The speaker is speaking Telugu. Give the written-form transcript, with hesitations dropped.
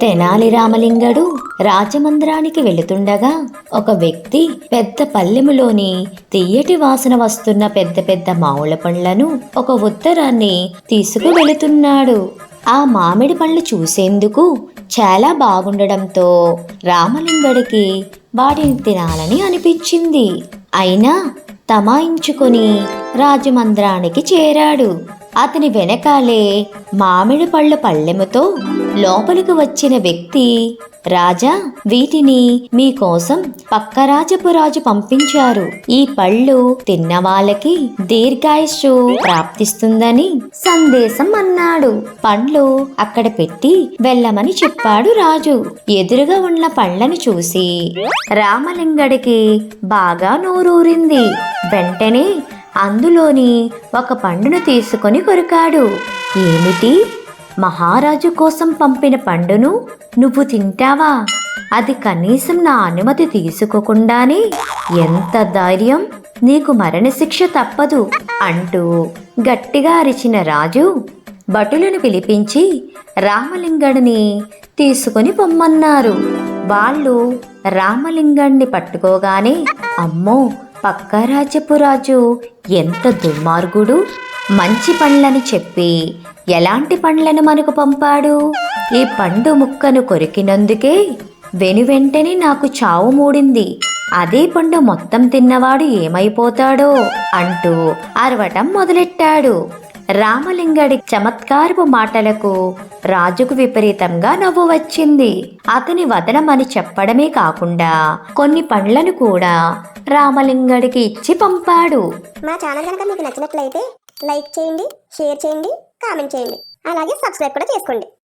తెనాలి రామలింగడు రాజమందిరానికి వెళుతుండగా ఒక వ్యక్తి పెద్ద పల్లెములోని తియ్యటి వాసన వస్తున్న పెద్ద పెద్ద మామిడి పండ్లను ఒక ఉత్తరాన్ని తీసుకు వెళుతున్నాడు. ఆ మామిడి పండ్లు చూసేందుకు చాలా బాగుండడంతో రామలింగడికి వాటిని తినాలని అనిపించింది. అయినా తమాయించుకొని రాజమందిరానికి చేరాడు. అతని వెనకాలే మామిడి పళ్ళు పళ్ళెముతో లోపలికి వచ్చిన వ్యక్తి, రాజా, వీటిని మీకోసం పక్క రాజపు రాజు పంపించారు. ఈ పళ్ళు తిన్న వాళ్ళకి దీర్ఘాయుష్షు ప్రాప్తిస్తుందని సందేశం అన్నాడు. పండ్లు అక్కడ పెట్టి వెళ్ళమని చెప్పాడు రాజు. ఎదురుగా ఉన్న పండ్లను చూసి రామలింగడికి బాగా నోరూరింది. వెంటనే అందులోని ఒక పండును తీసుకొని కొరికాడు. ఏమిటి? మహారాజు కోసం పంపిన పండును నువ్వు తింటావా? అది కనీసం నా అనుమతి తీసుకోకుండానే? ఎంత ధైర్యం! నీకు మరణశిక్ష తప్పదు అంటూ గట్టిగా అరిచిన రాజు భటులను పిలిపించి రామలింగడిని తీసుకొని పొమ్మన్నారు. వాళ్ళు రామలింగడిని పట్టుకోగానే, అమ్మో, పక్క రాజపు రాజు ఎంత దుర్మార్గుడు! మంచి పండ్లని చెప్పి ఎలాంటి పండ్లను మనకు పంపాడు? ఈ పండు ముక్కను కొరికినందుకే వెనువెంటనే నాకు చావు మూడింది. అదే పండు మొత్తం తిన్నవాడు ఏమైపోతాడో అంటూ అరవటం మొదలెట్టాడు. రామలింగడి చమత్కారపు మాటలకు రాజుకు విపరీతంగా నవ్వు వచ్చింది. అతని వదనమని చెప్పడమే కాకుండా కొన్ని పండ్లను కూడా రామలింగడికి ఇచ్చి పంపాడు. మా ఛానల్ కనుక మీకు నచ్చినట్లయితే లైక్ చేయండి, షేర్ చేయండి, కామెంట్ చేయండి. అలాగే సబ్స్క్రైబ్ కూడా చేసుకోండి.